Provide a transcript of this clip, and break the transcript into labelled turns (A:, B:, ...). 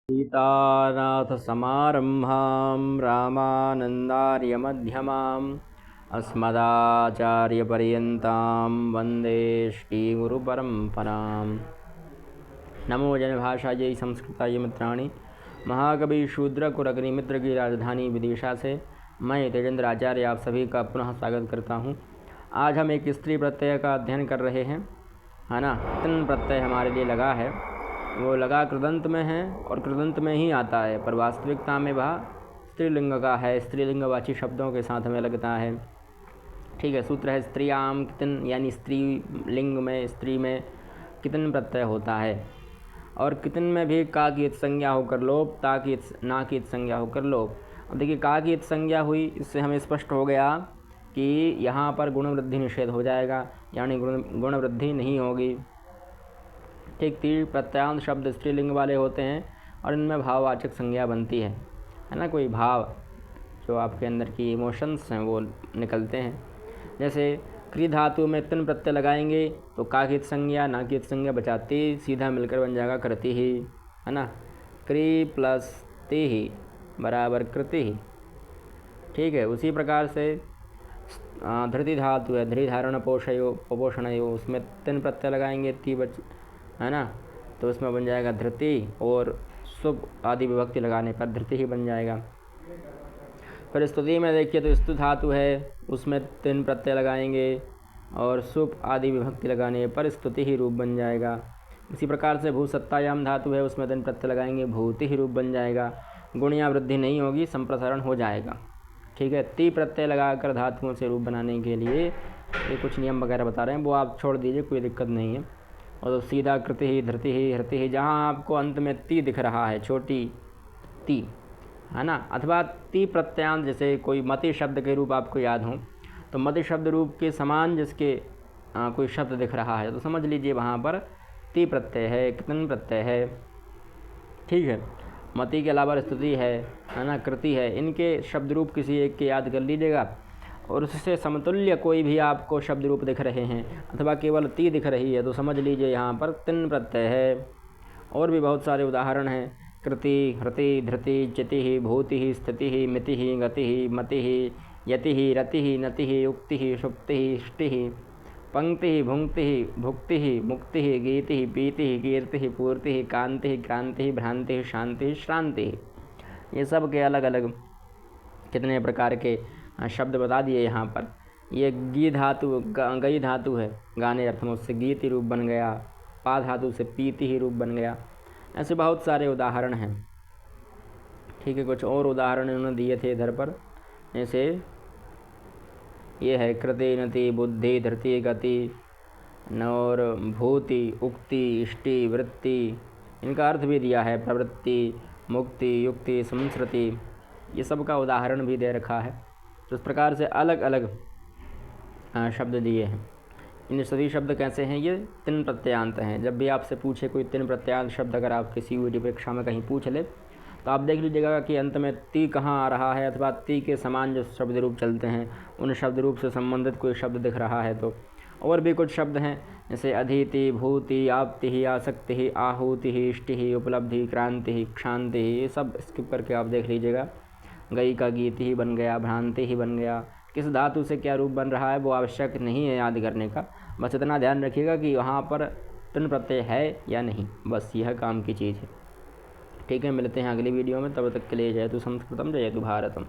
A: सीतानाथसमारम्भां रामानन्दार्यमध्यमाम् अस्मदाचार्यपर्यन्तां वन्दे श्रीगुरुपरम्पराम्। नमो जनभाषायै संस्कृताय मित्राणि। महाकवि शूद्रकुरग्निमित्र की राजधानी विदिशा से मैं तेजेंद्र आचार्य आप सभी का पुनः स्वागत करता हूँ। आज हम एक स्त्री प्रत्यय का अध्ययन कर रहे हैं, है ना। तिन प्रत्यय हमारे लिए लगा है, वो लगा कृदंत में है और कृदंत में ही आता है, पर वास्तविकता में वह स्त्रीलिंग का है। स्त्रीलिंगवाची शब्दों के साथ हमें लगता है। ठीक है, सूत्र है स्त्रियाम कितन, यानी स्त्री लिंग में, स्त्री में कितन प्रत्यय होता है। और कितन में भी का की संज्ञा होकर लोप, ता की ना की संज्ञा होकर लोप। अब देखिए, का की संज्ञा हुई, इससे हमें स्पष्ट हो गया कि यहाँ पर गुण वृद्धि निषेध हो जाएगा, यानी गुण वृद्धि नहीं होगी। ठीक, तीन प्रत्यांत शब्द स्त्रीलिंग वाले होते हैं और इनमें भाववाचक संज्ञा बनती है ना। कोई भाव जो आपके अंदर की इमोशंस हैं वो निकलते हैं। जैसे क्री धातु में तिन प्रत्यय लगाएंगे तो का की संज्ञा, ना की संज्ञा बचाती, सीधा मिलकर बन जाएगा कृति ही, है ना। क्री प्लस ति ही बराबर कृति ही। ठीक है, उसी प्रकार से धृति धातु है, धृति धारण पोषयो पोषणयो, उसमें तिन प्रत्यय लगाएंगे, ती है ना, तो उसमें बन जाएगा धृति, और शुभ आदि विभक्ति लगाने पर धृति ही बन जाएगा। फिर स्तुति में देखिए तो स्तु धातु है, उसमें तिन प्रत्यय लगाएंगे और शुभ आदि विभक्ति लगाने पर स्तुति ही रूप बन जाएगा। इसी प्रकार से भूसत्तायाम धातु है, उसमें तिन प्रत्यय लगाएंगे, भूति ही रूप बन जाएगा। गुणिया वृद्धि नहीं होगी, संप्रसारण हो जाएगा। ठीक है, ती प्रत्यय लगाकर धातुओं से रूप बनाने के लिए ये कुछ नियम वगैरह बता रहे हैं, वो आप छोड़ दीजिए, कोई दिक्कत नहीं है। और तो सीधा कृति ही, धृति ही, हृति ही, जहाँ आपको अंत में ती दिख रहा है, छोटी ती, है ना, अथवा ती प्रत्यांत, जैसे कोई मति शब्द के रूप आपको याद हो, तो मति शब्द रूप के समान जिसके कोई शब्द दिख रहा है तो समझ लीजिए वहाँ पर ती प्रत्यय है, कितन प्रत्यय है। ठीक है, मति के अलावा स्तुति है ना, कृति है, इनके शब्द रूप किसी एक के याद कर लीजिएगा और उससे समतुल्य कोई भी आपको शब्द रूप दिख रहे हैं अथवा केवल ती दिख रही है तो समझ लीजिए यहाँ पर तिन प्रत्यय है। और भी बहुत सारे उदाहरण हैं, कृति, हृति, धृति, चिति, भूति, स्थिति, मिति, गति, मति, यति, रति, नति, उक्ति, सुप्ति, इष्टि, पंक्ति, भुंक्ति, भुक्ति, मुक्ति, गीति, पीति, कीर्ति, पूर्ति, कांति, क्रांति, भ्रांति, शांति, श्रांति। ये सब के अलग अलग कितने प्रकार के शब्द बता दिए यहाँ पर। ये गी धातु, गई धातु है, गाने अर्थ में, उससे गीति रूप बन गया। पा धातु से पीति ही रूप बन गया। ऐसे बहुत सारे उदाहरण हैं। ठीक है, कुछ और उदाहरण उन्होंने दिए थे इधर पर, जैसे ये है कृति, नति, बुद्धि, धृति, गति, और भूति, उक्ति, इष्टि, वृत्ति, इनका अर्थ भी दिया है, प्रवृत्ति, मुक्ति, युक्ति, संस्कृति, ये सब का उदाहरण भी दे रखा है। तो इस प्रकार से अलग अलग शब्द दिए हैं। इन सभी शब्द कैसे हैं, ये तिन प्रत्यांत हैं। जब भी आपसे पूछे कोई तिन प्रत्यांत शब्द, अगर आप किसी यूटी परीक्षा में कहीं पूछ ले तो आप देख लीजिएगा कि अंत में ती कहाँ आ रहा है, अथवा ती के समान जो शब्द रूप चलते हैं उन शब्द रूप से संबंधित कोई शब्द दिख रहा है तो। और भी कुछ शब्द हैं, जैसे अधीति, भूति, आप्ति, आसक्ति, आहूति, इष्टि, उपलब्धि, क्रांति, क्षांति, ये सब स्किप करके आप देख लीजिएगा। गई का गीति ही बन गया, भ्रांति ही बन गया। किस धातु से क्या रूप बन रहा है वो आवश्यक नहीं है याद करने का, बस इतना ध्यान रखिएगा कि वहाँ पर तिन प्रत्यय है या नहीं, बस यह काम की चीज़ है। ठीक है, मिलते हैं अगली वीडियो में, तब तक के लिए जयतु संस्कृतम जयतु भारतम।